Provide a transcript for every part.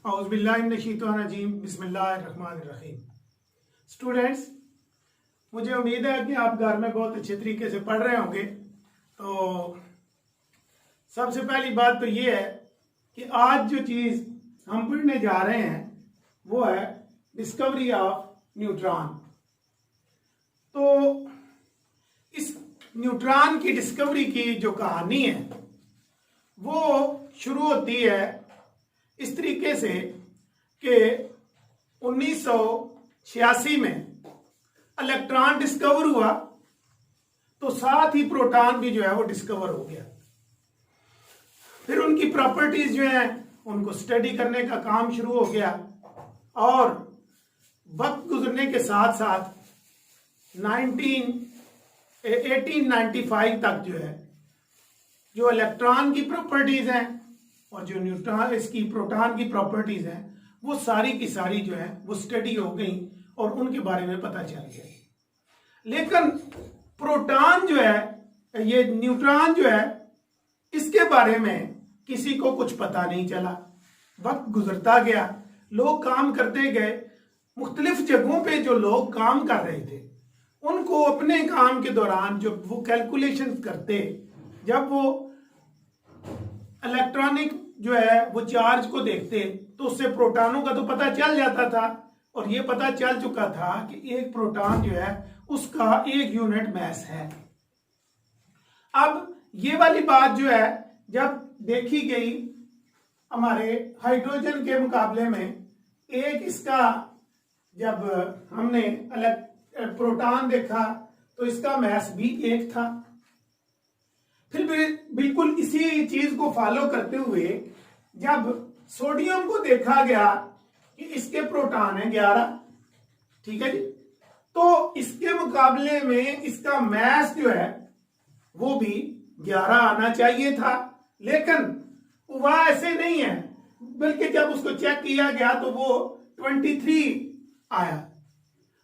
औज़ुबिल्लाहिमिनश्शैतानिर्रजीम बिस्मिल्लाहिर्रहमानिर्रहीम। स्टूडेंट्स, मुझे उम्मीद है कि आप घर में बहुत अच्छे तरीके से पढ़ रहे होंगे। तो सबसे पहली बात तो ये है कि आज जो चीज़ हम पढ़ने जा रहे हैं वो है डिस्कवरी ऑफ न्यूट्रॉन। तो इस न्यूट्रॉन की डिस्कवरी की जो कहानी है वो शुरू होती है इस तरीके से कि 1986 में इलेक्ट्रॉन डिस्कवर हुआ, तो साथ ही प्रोटॉन भी जो है वो डिस्कवर हो गया। फिर उनकी प्रॉपर्टीज जो हैं उनको स्टडी करने का काम शुरू हो गया और वक्त गुजरने के साथ साथ 1895 तक जो है जो इलेक्ट्रॉन की प्रॉपर्टीज हैं और जो न्यूट्रॉन इसकी प्रोटॉन की प्रॉपर्टीज हैं वो सारी की सारी जो है वो स्टडी हो गई और उनके बारे में पता चल गया। लेकिन प्रोटॉन जो है, ये न्यूट्रॉन जो है, इसके बारे में किसी को कुछ पता नहीं चला। वक्त गुजरता गया, लोग काम करते गए। मुख्तलिफ जगहों पे जो लोग काम कर रहे थे उनको अपने काम के दौरान जब वो कैलकुलेशन करते, जब वो इलेक्ट्रॉनिक जो है वो चार्ज को देखते तो उससे प्रोटॉनों का तो पता चल जाता था और ये पता चल चुका था कि एक प्रोटॉन जो है उसका 1 यूनिट मास है। अब ये वाली बात जो है जब देखी गई हमारे हाइड्रोजन के मुकाबले में, एक इसका जब हमने प्रोटॉन देखा तो इसका मास भी 1 था। फिर बिल्कुल इसी चीज को फॉलो करते हुए जब सोडियम को देखा गया कि इसके प्रोटॉन है 11, ठीक है जी, तो इसके मुकाबले में इसका मास जो है वो भी 11 आना चाहिए था, लेकिन वह ऐसे नहीं है, बल्कि जब उसको चेक किया गया तो वो 23 आया।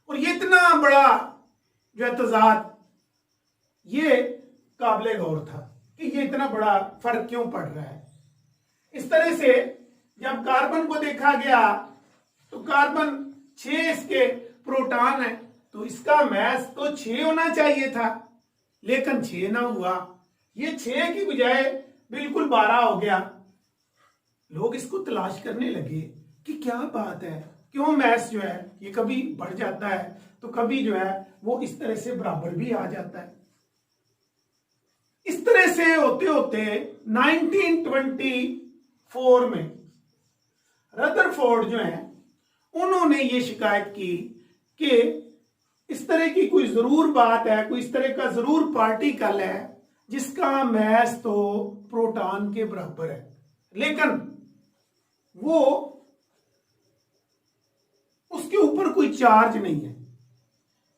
और ये इतना बड़ा जो है तजाद, ये काबिले गौर था कि ये इतना बड़ा फर्क क्यों पड़ रहा है। इस तरह से जब कार्बन को देखा गया तो कार्बन 6 इसके प्रोटॉन है तो इसका मास तो 6 होना चाहिए था, लेकिन 6 ना हुआ, ये 6 की बजाय बिल्कुल 12 हो गया। लोग इसको तलाश करने लगे कि क्या बात है, क्यों मास जो है ये कभी बढ़ जाता है तो कभी जो है वो इस तरह से बराबर भी आ जाता है। इस तरह से होते होते 1924 में रदरफोर्ड जो है उन्होंने ये शिकायत की कि इस तरह की कोई जरूर बात है, कोई इस तरह का जरूर पार्टिकल है जिसका मास तो प्रोटॉन के बराबर है, लेकिन वो उसके ऊपर कोई चार्ज नहीं है।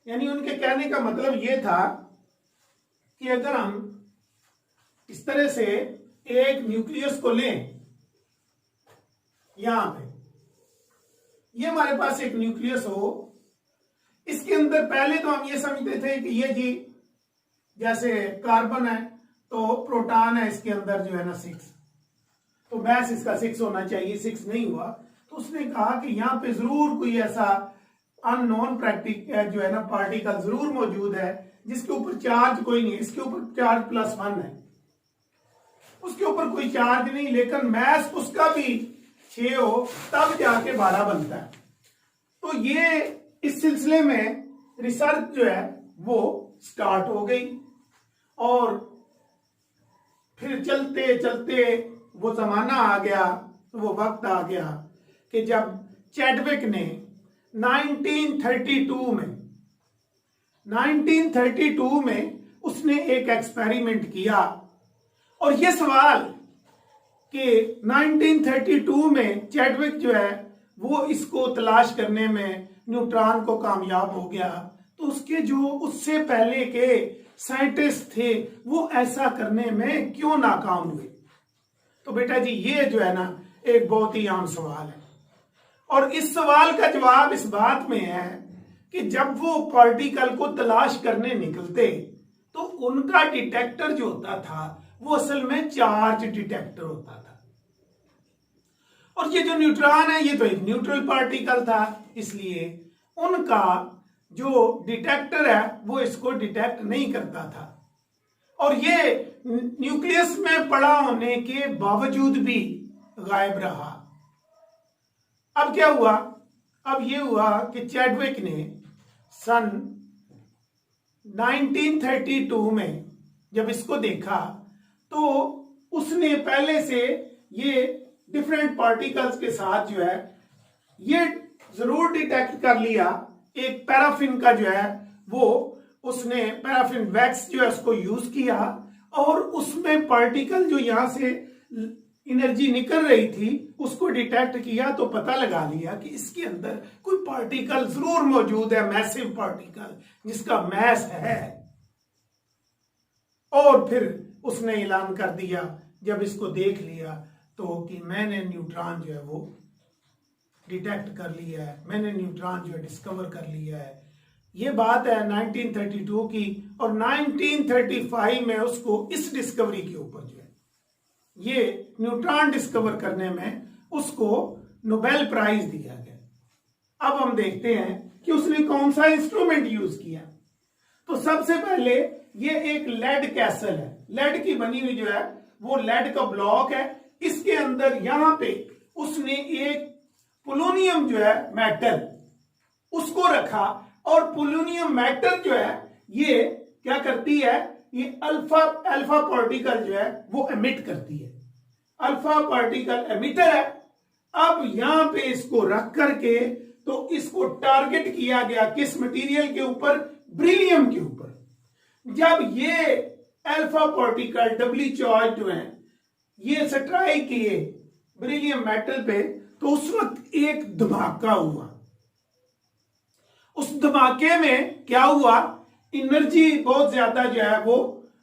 यानी उनके कहने का मतलब ये था कि अगर हम इस तरह से एक न्यूक्लियस को लें, यहां पे ये हमारे पास एक न्यूक्लियस हो, इसके अंदर पहले तो हम ये समझते थे कि ये जी जैसे कार्बन है तो प्रोटॉन है इसके अंदर जो है ना 6, तो मास इसका 6 होना चाहिए, 6 नहीं हुआ। तो उसने कहा कि यहाँ पे जरूर कोई ऐसा अननोन जो है ना पार्टिकल जरूर मौजूद है जिसके ऊपर चार्ज कोई नहीं है। इसके ऊपर चार्ज +1 है, उसके ऊपर कोई चार्ज नहीं, लेकिन मास उसका भी 6 हो तब जाके 12 बनता है। तो ये इस सिलसिले में रिसर्च जो है वो स्टार्ट हो गई और फिर चलते चलते वो जमाना आ गया, तो वो वक्त आ गया कि जब चैडविक ने 1932 में उसने एक एक्सपेरिमेंट किया और ये सवाल कि 1932 में चैडविक जो है वो इसको तलाश करने में न्यूट्रॉन को कामयाब हो गया, तो उसके जो उससे पहले के साइंटिस्ट थे वो ऐसा करने में क्यों नाकाम हुए। तो बेटा जी ये जो है ना एक बहुत ही आम सवाल है और इस सवाल का जवाब इस बात में है कि जब वो पार्टिकल को तलाश करने निकलते तो उनका डिटेक्टर जो होता था वो असल में चार्ज डिटेक्टर होता था। और ये जो न्यूट्रॉन है ये तो एक न्यूट्रल पार्टिकल था, इसलिए उनका जो डिटेक्टर है वो इसको डिटेक्ट नहीं करता था और ये न्यूक्लियस में पड़ा होने के बावजूद भी गायब रहा। अब क्या हुआ? अब ये हुआ कि चैडविक ने सन 1932 में जब इसको देखा तो उसने पहले से ये डिफरेंट पार्टिकल्स के साथ जो है ये जरूर डिटेक्ट कर लिया। एक पैराफिन का जो है वो उसने पैराफिन वैक्स जो है उसको यूज किया और उसमें पार्टिकल जो यहां से एनर्जी निकल रही थी उसको डिटेक्ट किया तो पता लगा लिया कि इसके अंदर कोई पार्टिकल जरूर मौजूद है, मैसिव पार्टिकल जिसका मैस है। और फिर उसने ऐलान कर दिया जब इसको देख लिया तो कि मैंने न्यूट्रॉन जो है वो डिटेक्ट कर लिया है, मैंने न्यूट्रॉन जो है डिस्कवर कर लिया है। ये बात है 1932 की और 1935 में उसको इस डिस्कवरी के ऊपर जो है ये न्यूट्रॉन डिस्कवर करने में उसको नोबेल प्राइज दिया गया। अब हम देखते हैं कि उसने कौन सा इंस्ट्रूमेंट यूज किया। तो सबसे पहले ये एक लेड कैसल है, लेड की बनी हुई जो है वो लेड का ब्लॉक है। इसके अंदर यहां पे उसने एक पोलोनियम जो है मेटल उसको रखा और पोलोनियम मेटल जो है ये क्या करती है, ये अल्फा पार्टिकल जो है वो एमिट करती है, अल्फा पार्टिकल एमिटर है। अब यहां पे इसको रख करके तो इसको टारगेट किया गया किस मटेरियल के ऊपर, ब्रिलियम के ऊपर। जब ये अल्फा पार्टिकल डबली चार्ज जो है ये स्ट्राइक किए ब्रिलियम मेटल पे तो उस वक्त एक धमाका हुआ। उस धमाके में क्या हुआ, एनर्जी बहुत ज्यादा जो है वो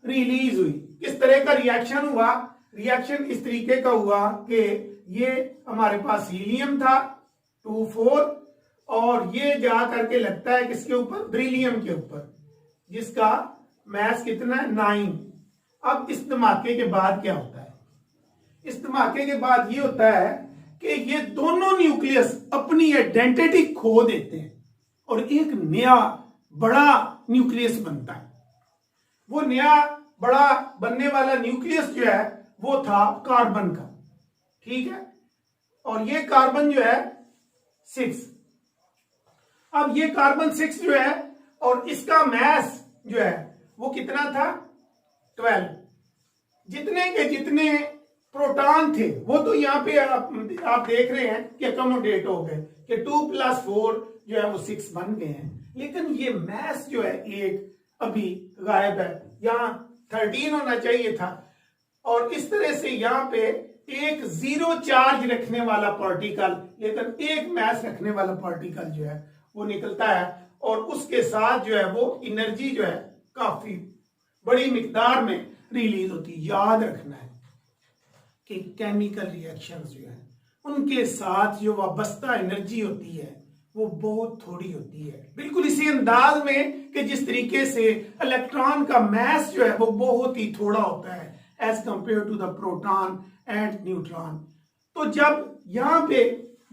रिलीज हुई। किस तरह का रिएक्शन हुआ? रिएक्शन इस तरीके का हुआ कि ये हमारे पास हीलियम था 24 और ये जा करके लगता है किसके ऊपर, ब्रिलियम के ऊपर, जिसका मैस कितना है 9। अब इस धमाके के बाद क्या होता है? इस धमाके के बाद ये होता है कि ये दोनों न्यूक्लियस अपनी आइडेंटिटी खो देते हैं और एक नया बड़ा न्यूक्लियस बनता है। वो नया बड़ा बनने वाला न्यूक्लियस जो है वो था कार्बन का, ठीक है। और ये कार्बन जो है 6। अब ये कार्बन 6 जो है और इसका मैस जो है वो कितना था 12। जितने के जितने प्रोटॉन थे वो तो यहाँ पे आप देख रहे हैं कि अकोमोडेट हो गए कि 2 + 4 जो है वो 6 बन गए हैं, लेकिन ये मैस जो है एक अभी गायब है। यहाँ 13 होना चाहिए था और इस तरह से यहाँ पे एक 0 चार्ज रखने वाला पार्टिकल, लेकिन एक मैस रखने वाला पार्टिकल जो है वो निकलता है और उसके साथ जो है वो एनर्जी जो है काफी बड़ी मिकदार में रिलीज होती है। याद रखना है कि केमिकल रिएक्शंस जो है उनके साथ जो वाबस्ता एनर्जी होती है वो बहुत थोड़ी होती है, बिल्कुल इसी अंदाज में कि जिस तरीके से इलेक्ट्रॉन का मैस जो है वो बहुत ही थोड़ा होता है as compare to the proton and neutron. तो जब यहाँ पे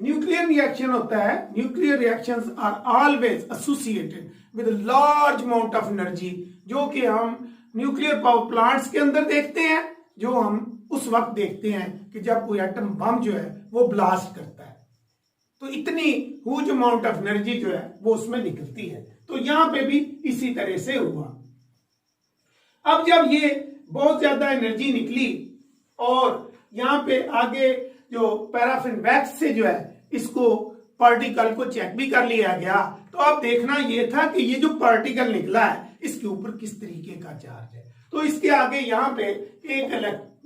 न्यूक्लियर रिएक्शन होता है, nuclear reactions are always associated with large amount of energy, जो कि हम न्यूक्लियर पावर प्लांट्स के अंदर देखते हैं, जो हम उस वक्त देखते हैं कि जब कोई एटम बम जो है वो ब्लास्ट करता है तो इतनी ह्यूज अमाउंट ऑफ एनर्जी जो है वो उसमें निकलती है। तो यहां पे भी इसी तरह से हुआ। अब जब ये बहुत ज्यादा एनर्जी निकली और यहां पे आगे जो पैराफिन वैक्स से जो है इसको पार्टिकल को चेक भी कर लिया गया, तो अब देखना ये था कि ये जो पार्टिकल निकला है इसके ऊपर किस तरीके का चार्ज है। तो इसके आगे यहाँ पे एक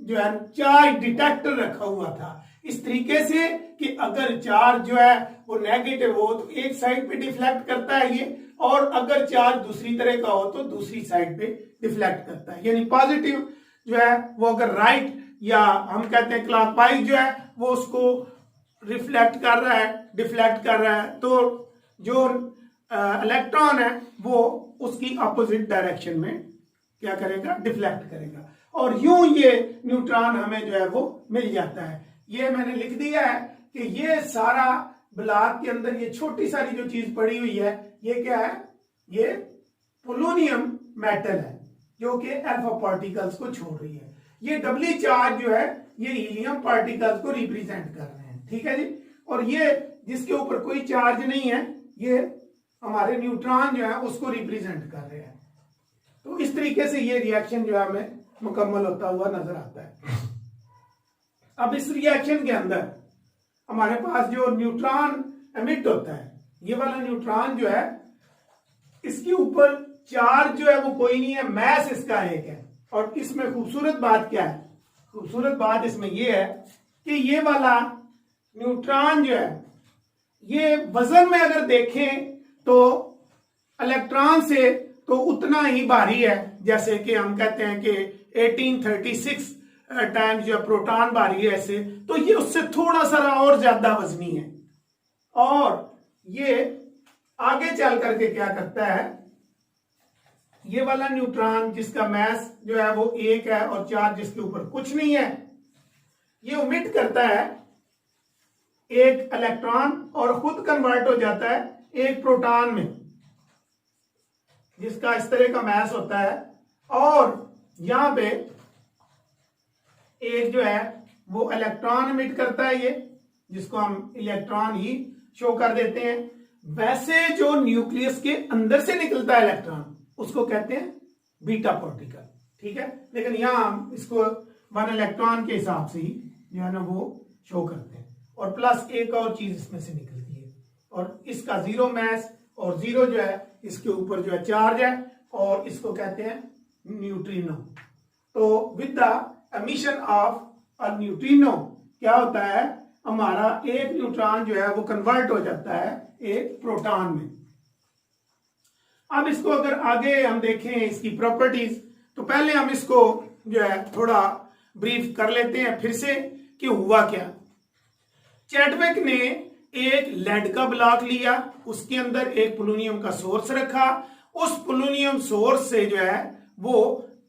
जो है चार्ज डिटेक्टर रखा हुआ था इस तरीके से कि अगर चार्ज जो है वो नेगेटिव हो तो एक साइड पे डिफ्लेक्ट करता है ये, और अगर चार्ज दूसरी तरह का हो तो दूसरी साइड पे डिफ्लेक्ट करता है। यानी पॉजिटिव जो है वो अगर राइट या हम कहते हैं क्लॉकवाइज जो है वो उसको रिफ्लेक्ट कर रहा है, डिफ्लेक्ट कर रहा है, तो जो इलेक्ट्रॉन है वो उसकी अपोजिट डायरेक्शन में क्या करेगा, डिफ्लेक्ट करेगा। और यूं ये न्यूट्रॉन हमें जो है वो मिल जाता है। ये मैंने लिख दिया है कि ये सारा ब्लॉक के अंदर ये छोटी सारी जो चीज पड़ी हुई है ये क्या है, ये पोलोनियम मेटल है जो कि अल्फा पार्टिकल्स को छोड़ रही है। ये डबली चार्ज जो है ये हीलियम पार्टिकल्स को रिप्रेजेंट कर रहे हैं, ठीक है जी। और ये जिसके ऊपर कोई चार्ज नहीं है ये हमारे न्यूट्रॉन जो है उसको रिप्रेजेंट कर रहे हैं। तो इस तरीके से ये रिएक्शन जो है हमें मुकम्मल होता हुआ नजर आता है। अब इस रिएक्शन के अंदर हमारे पास जो न्यूट्रॉन एमिट होता है, ये वाला न्यूट्रॉन जो है इसके ऊपर चार्ज जो है वो कोई नहीं है, मैस इसका एक है। और इसमें खूबसूरत बात क्या है, खूबसूरत बात इसमें ये है कि ये वाला न्यूट्रॉन जो है ये वजन में अगर देखें तो इलेक्ट्रॉन से तो उतना ही भारी है जैसे कि हम कहते हैं कि 1836 टाइम्स जो प्रोटॉन भारी है ऐसे, तो ये उससे थोड़ा सा और ज्यादा वजनी है। और ये आगे चल करके क्या करता है, ये वाला न्यूट्रॉन जिसका मास जो है वो एक है और चार्ज जिसके ऊपर कुछ नहीं है, ये उमिट करता है एक इलेक्ट्रॉन और खुद कन्वर्ट हो जाता है एक प्रोटॉन में जिसका इस तरह का मास होता है। और यहां पे एक जो है वो इलेक्ट्रॉन इमिट करता है, ये जिसको हम इलेक्ट्रॉन ही शो कर देते हैं। वैसे जो न्यूक्लियस के अंदर से निकलता है इलेक्ट्रॉन उसको कहते हैं बीटा पार्टिकल, ठीक है। लेकिन यहां हम इसको 1 इलेक्ट्रॉन के हिसाब से ही जो है ना वो शो करते हैं। और प्लस एक और चीज इसमें से निकलती है और इसका 0 मास और 0 जो है इसके ऊपर जो है चार्ज है और इसको कहते हैं न्यूट्रिनो। तो with the emission of a neutrino क्या होता है, हमारा एक न्यूट्रॉन जो है वो कन्वर्ट हो जाता है एक प्रोटॉन में। अब इसको अगर आगे हम देखें इसकी प्रॉपर्टीज, तो पहले हम इसको जो है थोड़ा ब्रीफ कर लेते हैं फिर से कि हुआ क्या। चैडविक ने एक लेड का ब्लॉक लिया, उसके अंदर एक पोलोनियम का सोर्स रखा, उस पोलोनियम सोर्स से जो है वो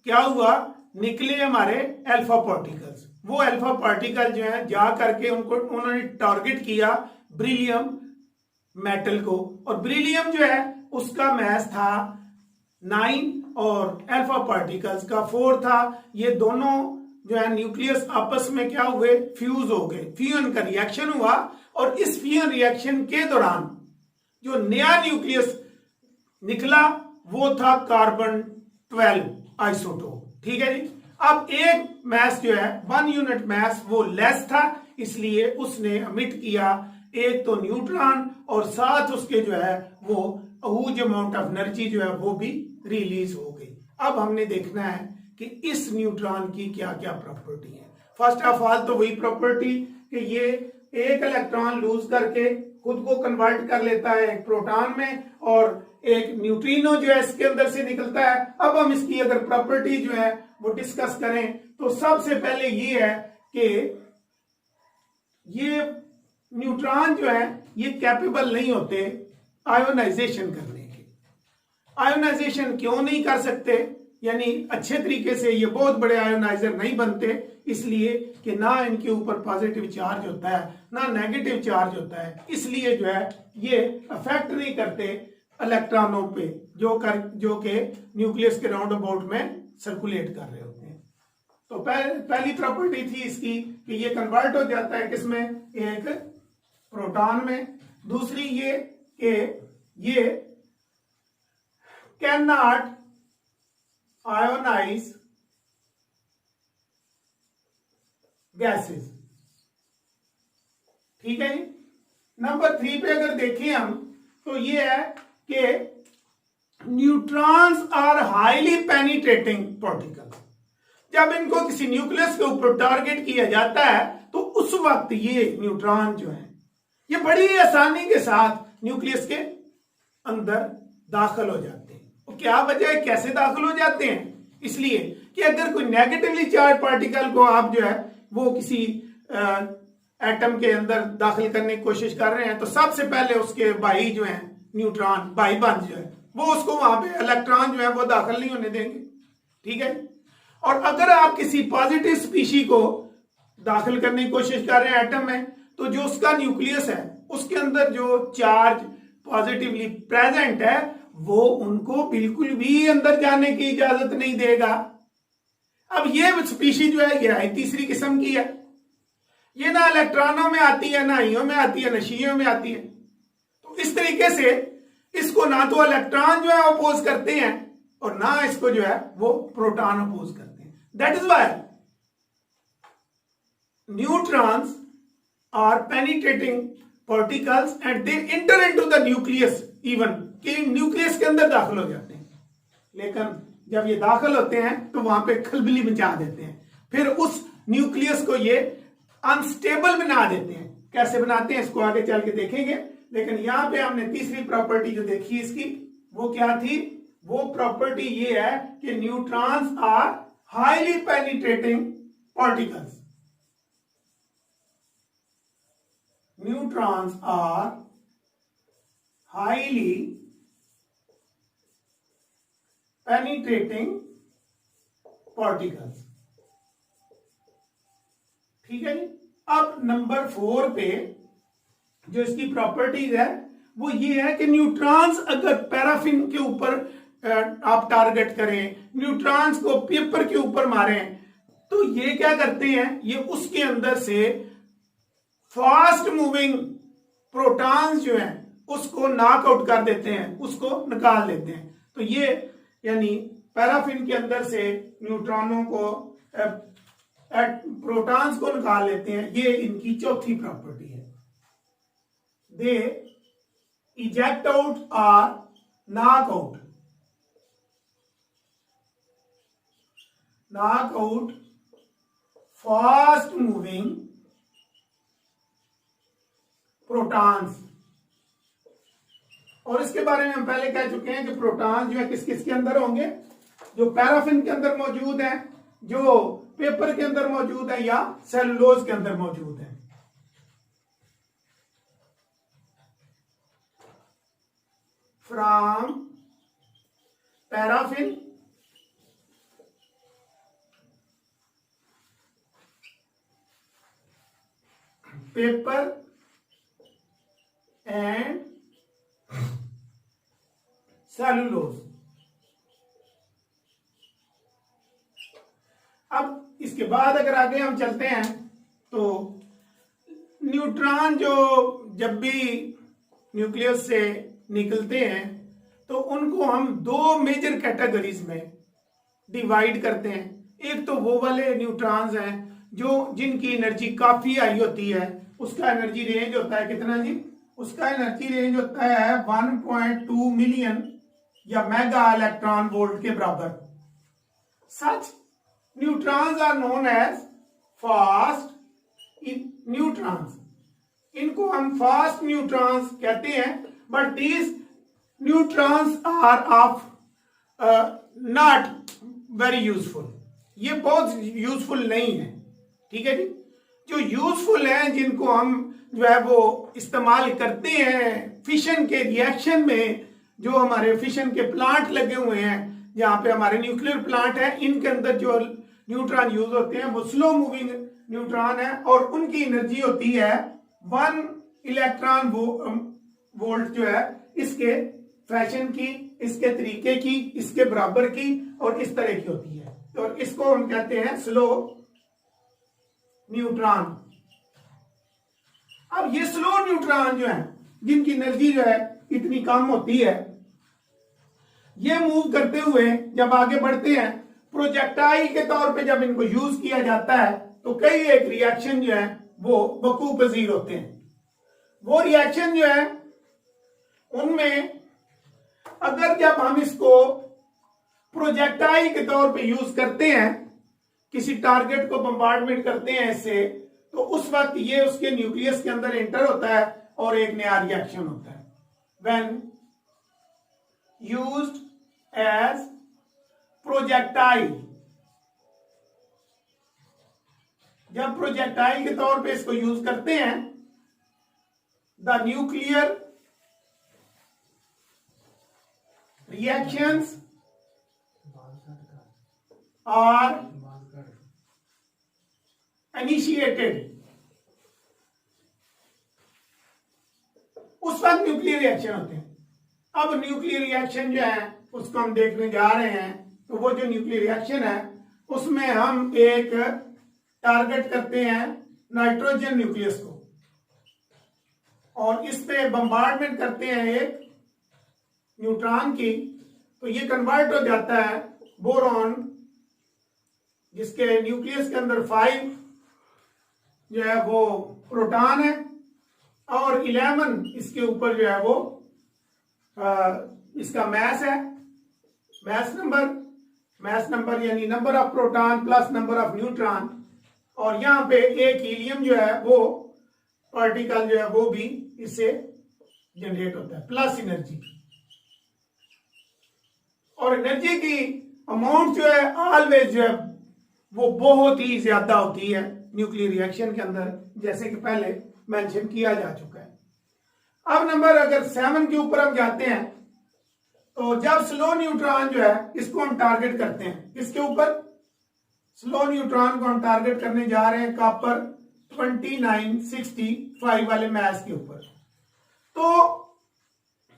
क्या हुआ, निकले हमारे अल्फा पार्टिकल्स। वो अल्फा पार्टिकल जो है जा करके उन्होंने टारगेट किया ब्रिलियम मेटल को, और ब्रिलियम जो है उसका मास था 9 और अल्फा पार्टिकल्स का 4 था। ये दोनों जो है न्यूक्लियस आपस में क्या हुए, फ्यूज हो गए, फ्यूजन का रिएक्शन हुआ। और इस फ्यूजन रिएक्शन के दौरान जो नया न्यूक्लियस निकला वो था कार्बन 12 आइसोटोप, ठीक है जी। अब एक मास जो है 1 यूनिट मास वो लेस था, इसलिए उसने एमिट किया एक तो न्यूट्रॉन और साथ उसके जो है वो ह्यूज अमाउंट ऑफ एनर्जी जो है वो भी रिलीज हो गई। अब हमने देखना है कि इस न्यूट्रॉन की क्या क्या प्रॉपर्टी है। फर्स्ट ऑफ ऑल तो वही प्रॉपर्टी कि ये एक इलेक्ट्रॉन लूज करके खुद को कन्वर्ट कर लेता है एक प्रोटॉन में और एक न्यूट्रिनो जो है इसके अंदर से निकलता है। अब हम इसकी अगर प्रॉपर्टी जो है वो डिस्कस करें तो सबसे पहले ये है कि ये न्यूट्रॉन जो है ये कैपेबल नहीं होते आयोनाइजेशन करने के। आयोनाइजेशन क्यों नहीं कर सकते, यानी अच्छे तरीके से ये बहुत बड़े आयोनाइजर नहीं बनते, इसलिए कि ना इनके ऊपर पॉजिटिव चार्ज होता है ना नेगेटिव चार्ज होता है, इसलिए जो है ये अफेक्ट नहीं करते इलेक्ट्रॉनों पे जो कि न्यूक्लियस के राउंड अबाउट में सर्कुलेट कर रहे होते हैं। तो पहली प्रॉपर्टी थी इसकी कि ये कन्वर्ट हो जाता है किसमें, एक प्रोटॉन में। दूसरी ये कि ये कैन नॉट आयोनाइज गैसेस, ठीक है जी। नंबर 3 पे अगर देखें हम तो ये है कि neutrons are highly penetrating particles. जब इनको किसी न्यूक्लियस के ऊपर टारगेट किया जाता है तो उस वक्त ये न्यूट्रॉन जो है ये बड़ी आसानी के साथ न्यूक्लियस के अंदर दाखिल हो जाते हैं। और क्या वजह है, कैसे दाखिल हो जाते हैं, इसलिए कि अगर कोई नेगेटिवली चार्ज पार्टिकल को आप जो है वो किसी एटम के अंदर दाखिल करने की कोशिश कर रहे हैं तो सबसे पहले उसके भाई जो है न्यूट्रॉन भाई बंद जो है वो उसको वहां पे इलेक्ट्रॉन जो है वो दाखिल नहीं होने देंगे, ठीक है। और अगर आप किसी पॉजिटिव स्पीशी को दाखिल करने की कोशिश कर रहे हैं एटम में तो जो उसका न्यूक्लियस है उसके अंदर जो चार्ज पॉजिटिवली प्रेजेंट है वो उनको बिल्कुल भी अंदर जाने की इजाजत नहीं देगा। अब ये स्पीशीज जो है ये तीसरी किस्म की है, ये ना इलेक्ट्रॉनों में आती है, ना आइयों में आती है, ना शीयों में आती है। तो इस तरीके से इसको ना तो इलेक्ट्रॉन जो है अपोज करते हैं और ना इसको जो है वो प्रोटॉन अपोज करते हैं। That is why neutrons are penetrating particles and they enter into the nucleus, even कि न्यूक्लियस के अंदर दाखिल हो जाते हैं। लेकिन जब ये दाखिल होते हैं तो वहां पे खलबली मचा देते हैं, फिर उस न्यूक्लियस को ये अनस्टेबल बना देते हैं। कैसे बनाते हैं इसको आगे चल के देखेंगे, लेकिन यहां पे हमने तीसरी प्रॉपर्टी जो देखी इसकी वो क्या थी, वो प्रॉपर्टी ये है कि neutrons are highly penetrating particles. Neutrons are highly penetrating particles. ठीक है जी। अब नंबर 4 पे जो इसकी प्रॉपर्टीज है वो ये है कि न्यूट्रॉन्स अगर पैराफिन के ऊपर आप टारगेट करें, न्यूट्रॉन्स को पेपर के ऊपर मारें, तो ये क्या करते हैं, ये उसके अंदर से फास्ट मूविंग प्रोटॉन्स जो हैं उसको नॉकआउट कर देते हैं, उसको निकाल देते हैं। तो ये यानी पैराफिन के अंदर से न्यूट्रॉनों को प्रोटॉन्स को निकाल लेते हैं, ये इनकी चौथी प्रॉपर्टी है। दे इजेक्ट आउट और knock out fast moving protons. और इसके बारे में हम पहले कह चुके हैं कि प्रोटॉन जो है किस किस के अंदर होंगे, जो पैराफिन के अंदर मौजूद है, जो पेपर के अंदर मौजूद है, या सेलुलोज के अंदर मौजूद है। From paraffin paper and cellulose. अब इसके बाद अगर आगे हम चलते हैं तो न्यूट्रॉन जो जब भी न्यूक्लियस से निकलते हैं तो उनको हम 2 मेजर कैटेगरीज में डिवाइड करते हैं। एक तो वो वाले न्यूट्रॉन्स हैं जो जिनकी एनर्जी काफी हाई होती है, उसका एनर्जी रेंज होता है कितना जी, उसका एनर्जी रेंज होता है 1.2 मिलियन या मेगा इलेक्ट्रॉन वोल्ट के बराबर। Such neutrons are known as fast neutrons. इनको हम फास्ट न्यूट्रॉन्स कहते हैं, but these neutrons are of not very useful. ये बहुत यूजफुल नहीं है। ठीक है जी। जो यूजफुल है, जिनको हम जो है वो इस्तेमाल करते हैं फिशन के रिएक्शन में, जो हमारे फिशन के प्लांट लगे हुए हैं, जहां पे हमारे न्यूक्लियर प्लांट है, इनके अंदर जो न्यूट्रॉन यूज होते हैं वो स्लो मूविंग न्यूट्रॉन है और उनकी एनर्जी होती है 1 इलेक्ट्रॉन वोल्ट जो है इसके फैशन की, इसके तरीके की, इसके बराबर की और इस तरह की होती है। तो इसको हम कहते हैं स्लो न्यूट्रॉन। अब ये स्लो न्यूट्रॉन जो है जिनकी एनर्जी जो है इतनी कम होती है, ये मूव करते हुए जब आगे बढ़ते हैं प्रोजेक्टाइल के तौर पे जब इनको यूज किया जाता है तो कई एक रिएक्शन जो है वो वकूअ पजीर होते हैं। वो रिएक्शन जो है उनमें अगर जब हम इसको प्रोजेक्टाइल के तौर पे यूज करते हैं, किसी टारगेट को बम्बार्डमेंट करते हैं इससे, तो उस वक्त ये उसके न्यूक्लियस के अंदर एंटर होता है और एक नया रिएक्शन होता है। व्हेन यूज्ड एज प्रोजेक्टाइल, जब प्रोजेक्टाइल के तौर पे इसको यूज करते हैं, the nuclear reactions are initiated उस वक्त न्यूक्लियर रिएक्शन होते हैं। अब न्यूक्लियर रिएक्शन जो है उसको हम देखने जा रहे हैं। तो वो जो न्यूक्लियर रिएक्शन है उसमें हम एक टारगेट करते हैं नाइट्रोजन न्यूक्लियस को और इस पे बम्बार्डमेंट करते हैं एक न्यूट्रॉन की, तो ये कन्वर्ट हो जाता है बोरॉन, जिसके न्यूक्लियस के अंदर 5 जो है वो प्रोटॉन है और 11 इसके ऊपर जो है वो इसका मैस है, मैस नंबर यानी number of proton plus number of neutron. और यहाँ पे एक हीलियम जो है वो पार्टिकल जो है वो भी इससे जनरेट होता है, प्लस एनर्जी। और एनर्जी की अमाउंट जो है ऑलवेज जो है वो बहुत ही ज्यादा होती है न्यूक्लियर रिएक्शन के अंदर, जैसे कि पहले मेंशन किया जा चुका है। अब नंबर अगर 7 के ऊपर हम जाते हैं तो जब स्लो न्यूट्रॉन जो है इसको हम टारगेट करते हैं, किसके ऊपर? स्लो न्यूट्रॉन को हम टारगेट करने जा रहे हैं कॉपर 2965 वाले मैस के ऊपर। तो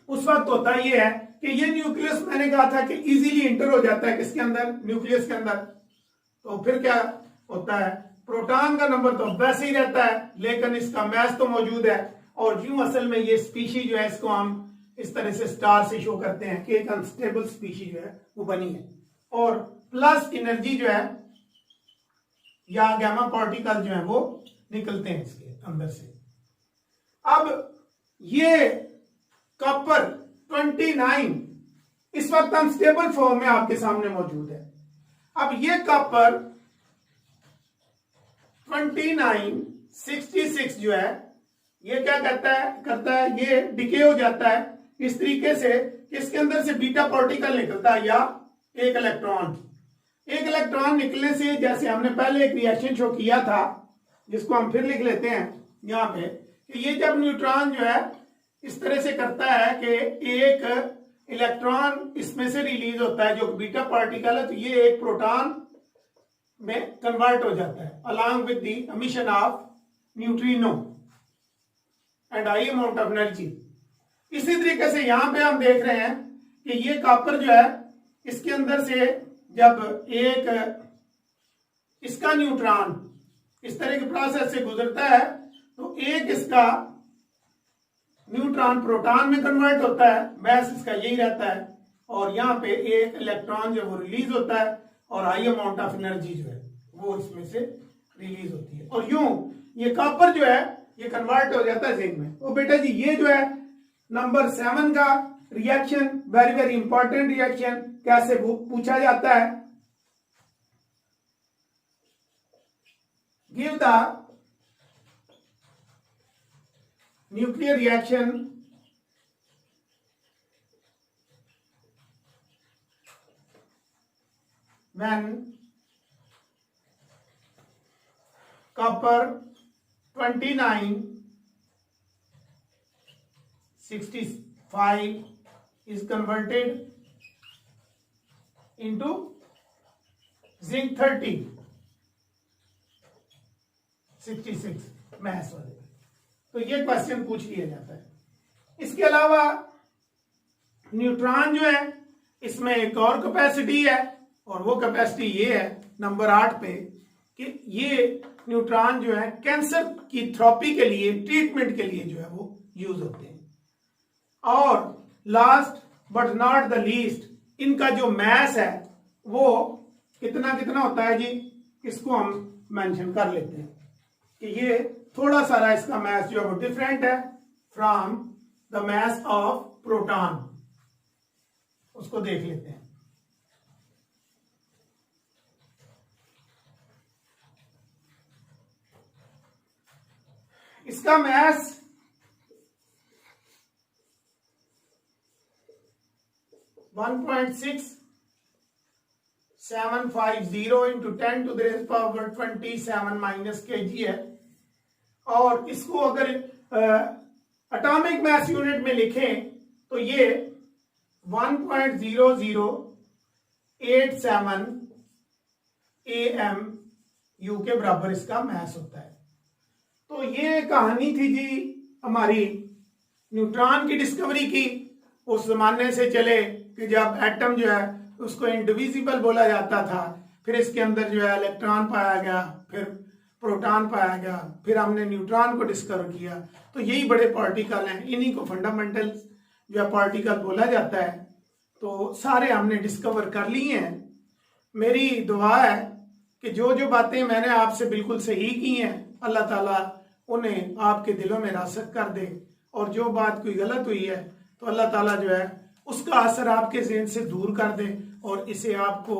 उस वक्त होता यह है कि ये न्यूक्लियस मैंने कहा था कि इजीली इंटर हो जाता है किसके अंदर? न्यूक्लियस के अंदर। तो फिर क्या होता है, प्रोटॉन का नंबर तो वैसे ही रहता है लेकिन इसका मैस तो मौजूद है। और यूं असल में ये स्पीशी जो है इसको हम इस तरह से स्टार से शो करते हैं कि एक अनस्टेबल स्पीशी जो है वो बनी है। और प्लस एनर्जी जो है या गैमा पार्टिकल जो है वो निकलते हैं इसके अंदर से। अब ये कॉपर 29 इस वक्त अनस्टेबल फॉर्म में आपके सामने मौजूद है। अब ये कॉपर 2966 जो है ये क्या करता है ये डिके हो जाता है इस तरीके से कि इसके अंदर से बीटा पार्टिकल निकलता है या एक इलेक्ट्रॉन निकलने से, जैसे हमने पहले एक रिएक्शन शो किया था जिसको हम फिर लिख लेते हैं यहां पे, कि ये जब न्यूट्रॉन जो है इस तरह से करता है कि एक इलेक्ट्रॉन इसमें से रिलीज होता है जो बीटा पार्टिकल है, तो ये एक प्रोटॉन में कन्वर्ट हो जाता है along with the emission of neutrino and high amount of energy. इसी तरीके से यहां पे हम देख रहे हैं कि ये कॉपर जो है इसके अंदर से जब एक इसका न्यूट्रॉन इस तरह के प्रोसेस से गुजरता है तो एक इसका न्यूट्रॉन प्रोटॉन में कन्वर्ट होता है, मैस इसका यही रहता है, और यहाँ पे एक इलेक्ट्रॉन जो वो रिलीज होता है और हाई अमाउंट ऑफ एनर्जी जो है वो इसमें से रिलीज होती है। और यूं ये कॉपर जो है ये कन्वर्ट हो जाता है जिंक में। तो बेटा जी ये जो है नंबर 7 का reaction very very important reaction कैसे पूछा जाता है, give the nuclear reaction when copper 2965 is converted into zinc 3066 mass वाले। तो ये क्वेश्चन पूछ लिया जाता है। इसके अलावा न्यूट्रॉन जो है इसमें एक और कैपेसिटी है और वो कैपेसिटी ये है नंबर 8 पे कि ये न्यूट्रॉन जो है कैंसर की थेरेपी के लिए ट्रीटमेंट के लिए जो है वो यूज होते हैं। और last but not the least इनका जो मैस है वो कितना होता है जी, इसको हम मेंशन कर लेते हैं कि ये थोड़ा सारा इसका मैस जो है वो डिफरेंट है from the mass of proton, उसको देख लेते हैं। इसका mass 1.6750 into 10 to the raised power 27 minus kg है। और इसको अगर एटॉमिक मैस यूनिट में लिखें तो ये 1.0087 AMU के बराबर इसका मैस होता है। तो ये कहानी थी जी हमारी न्यूट्रॉन की डिस्कवरी की, उस जमाने से चले कि जब एटम जो है उसको इंडिविजिबल बोला जाता था, फिर इसके अंदर जो है इलेक्ट्रॉन पाया गया, फिर प्रोटॉन पाया गया, फिर हमने न्यूट्रॉन को डिस्कवर किया। तो यही बड़े पार्टिकल हैं, इन्हीं को फंडामेंटल जो है पार्टिकल बोला जाता है। तो सारे हमने डिस्कवर कर लिए हैं। मेरी दुआ है कि जो जो बातें मैंने आपसे बिल्कुल सही की हैं, अल्लाह ताला उन्हें आपके दिलों में रासख कर दे, और जो बात कोई गलत हुई है तो अल्लाह ताला जो है उसका असर आपके ज़हन से दूर कर दे और इसे आपको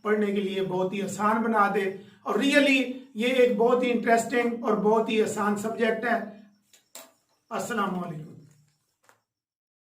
पढ़ने के लिए बहुत ही आसान बना दे। और रियली ये एक बहुत ही इंटरेस्टिंग और बहुत ही आसान सब्जेक्ट है। अस्सलाम वालेकुम।